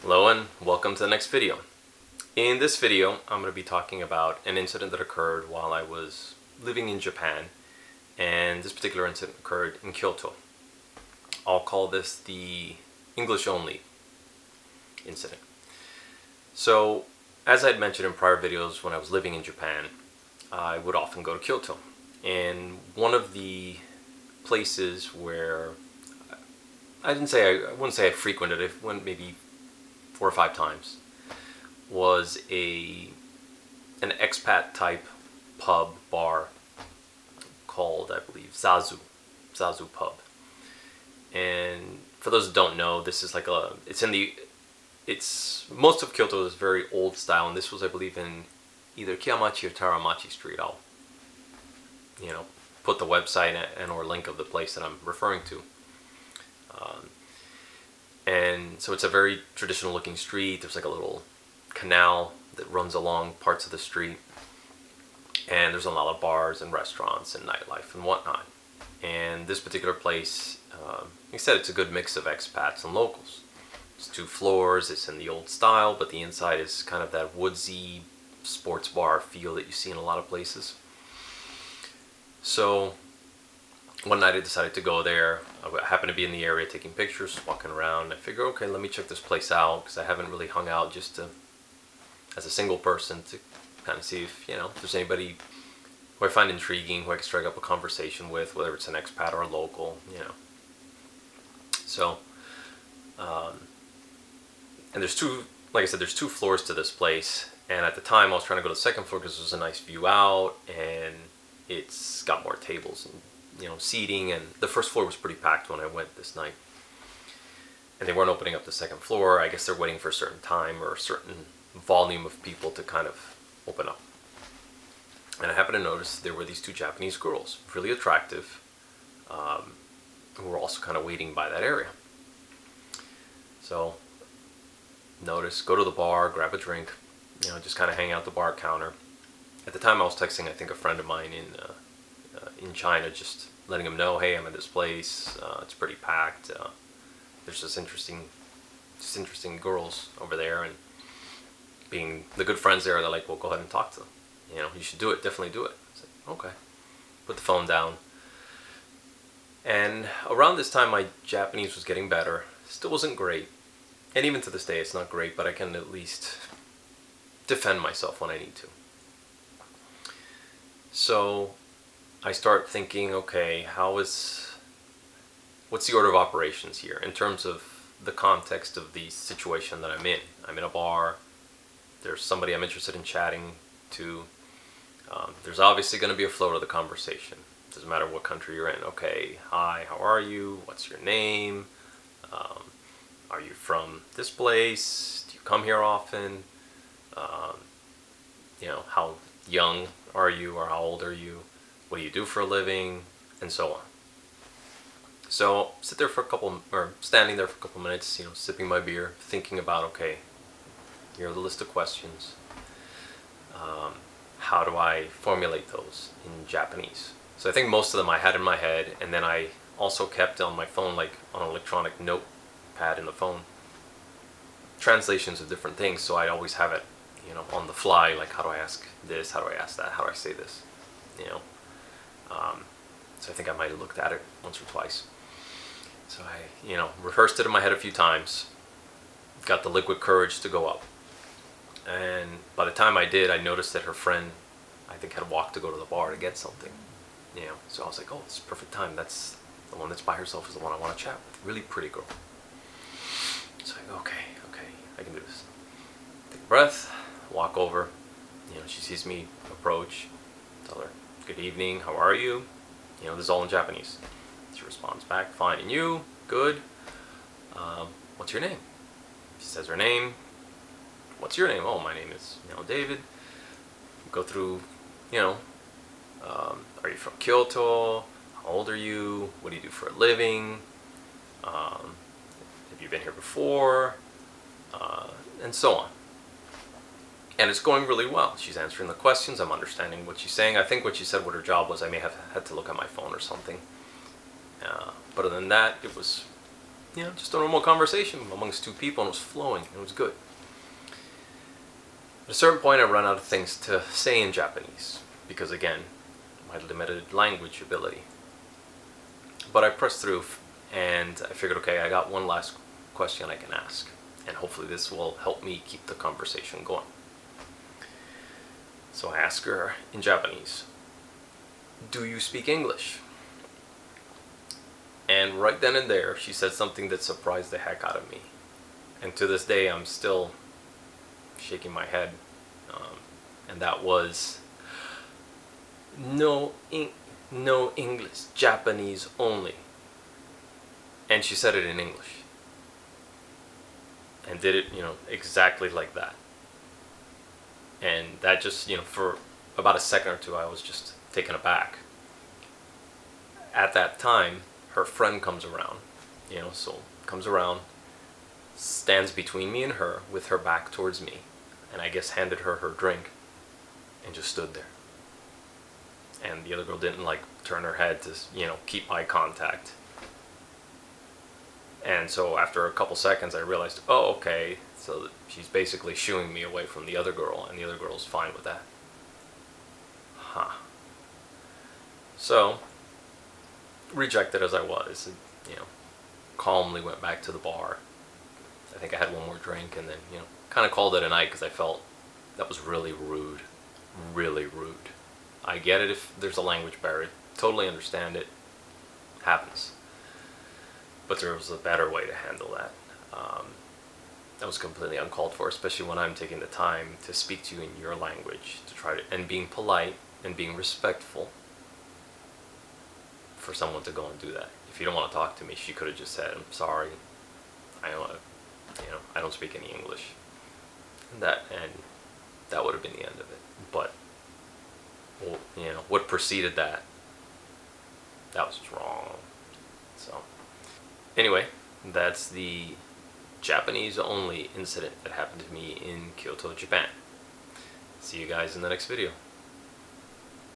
Hello and welcome to the next video. In this video, I'm going to be talking about an incident that occurred while I was living in Japan, and this particular incident occurred in Kyoto. I'll call this the English only incident. So, as I'd mentioned in prior videos, when I was living in Japan, I would often go to Kyoto. And one of the places where I wouldn't say I frequented it, I went maybe 4 or 5 times, was an expat type pub bar called, I believe, Zazu pub. And for those who don't know, this is like most of Kyoto is very old style, and this was, I believe, in either Kiyamachi or Taramachi Street. I'll put the website and or link of the place that I'm referring to. And so it's a very traditional looking street. There's like a little canal that runs along parts of the street, and there's a lot of bars and restaurants and nightlife and whatnot. And this particular place, like I said, it's a good mix of expats and locals. It's 2 floors, it's in the old style, but the inside is kind of that woodsy sports bar feel that you see in a lot of places. So one night I decided to go there. I happened to be in the area taking pictures, walking around. I figured, okay, let me check this place out, because I haven't really hung out as a single person to kind of see if there's anybody who I find intriguing, who I can strike up a conversation with, whether it's an expat or a local, So, and there's like I said, there's 2 floors to this place. And at the time I was trying to go to the second floor because there's a nice view out, and it's got more tables and seating, and the first floor was pretty packed when I went this night. And they weren't opening up the second floor. I guess they're waiting for a certain time or a certain volume of people to kind of open up. And I happened to notice there were these 2 Japanese girls, really attractive, who were also kind of waiting by that area. So, go to the bar, grab a drink, just kind of hang out at the bar counter. At the time I was texting, I think, a friend of mine in China, just letting him know, hey, I'm at this place, it's pretty packed, there's just interesting girls over there, and being the good friends there, they're like, well, go ahead and talk to them, you should do it, definitely do it. I said, okay. Put the phone down, and around this time my Japanese was getting better. Still wasn't great, and even to this day it's not great, but I can at least defend myself when I need to. So I start thinking, okay, what's the order of operations here in terms of the context of the situation that I'm in? I'm in a bar. There's somebody I'm interested in chatting to. There's obviously going to be a flow to the conversation. Doesn't matter what country you're in. Okay, hi, how are you? What's your name? Are you from this place? Do you come here often? How young are you, or how old are you? What do you do for a living? And so on. So standing there for a couple minutes, sipping my beer, thinking about, okay, here are the list of questions. How do I formulate those in Japanese? So I think most of them I had in my head, and then I also kept on my phone, like on an electronic notepad in the phone, translations of different things, so I always have it, on the fly, like, how do I ask this, how do I ask that, how do I say this, so I think I might have looked at it once or twice. So I, rehearsed it in my head a few times, got the liquid courage to go up. And by the time I did, I noticed that her friend, I think, had walked to go to the bar to get something. So I was like, oh, it's perfect time. That's the one that's by herself is the one I want to chat with. Really pretty girl. So I go, okay, I can do this. Take a breath, walk over. She sees me approach, tell her, good evening, how are you? This is all in Japanese. She responds back, fine, and you? Good. What's your name? She says her name. What's your name? Oh, my name is, David. Go through, are you from Kyoto? How old are you? What do you do for a living? Have you been here before? And so on. And it's going really well. She's answering the questions. I'm understanding what she's saying. I think what she said what her job was, I may have had to look at my phone or something. But other than that, it was just a normal conversation amongst two people, and it was flowing, and it was good. At a certain point, I ran out of things to say in Japanese, because again, my limited language ability. But I pressed through, and I figured, okay, I got one last question I can ask, and hopefully this will help me keep the conversation going. So I asked her in Japanese, "Do you speak English?" And right then and there, she said something that surprised the heck out of me. And to this day, I'm still shaking my head. And that was, no English, Japanese only. And she said it in English. And did it, exactly like that. And that just, for about a second or two, I was just taken aback. At that time, her friend comes around, comes around, stands between me and her with her back towards me, and I guess handed her her drink, and just stood there. And the other girl didn't turn her head to, keep eye contact. And so after a couple seconds, I realized, oh, okay, so she's basically shooing me away from the other girl, and the other girl's fine with that. Huh. So, rejected as I was, calmly went back to the bar. I think I had one more drink, and then, kind of called it a night, because I felt that was really rude. Really rude. I get it if there's a language barrier. Totally understand it. Happens. But there was a better way to handle that. That was completely uncalled for, especially when I'm taking the time to speak to you in your language, and being polite and being respectful, for someone to go and do that. If you don't want to talk to me, she could have just said, "I'm sorry, I don't speak any English," and that would have been the end of it. But what preceded that was just wrong. So anyway, that's the Japanese only incident that happened to me in Kyoto, Japan. See you guys in the next video.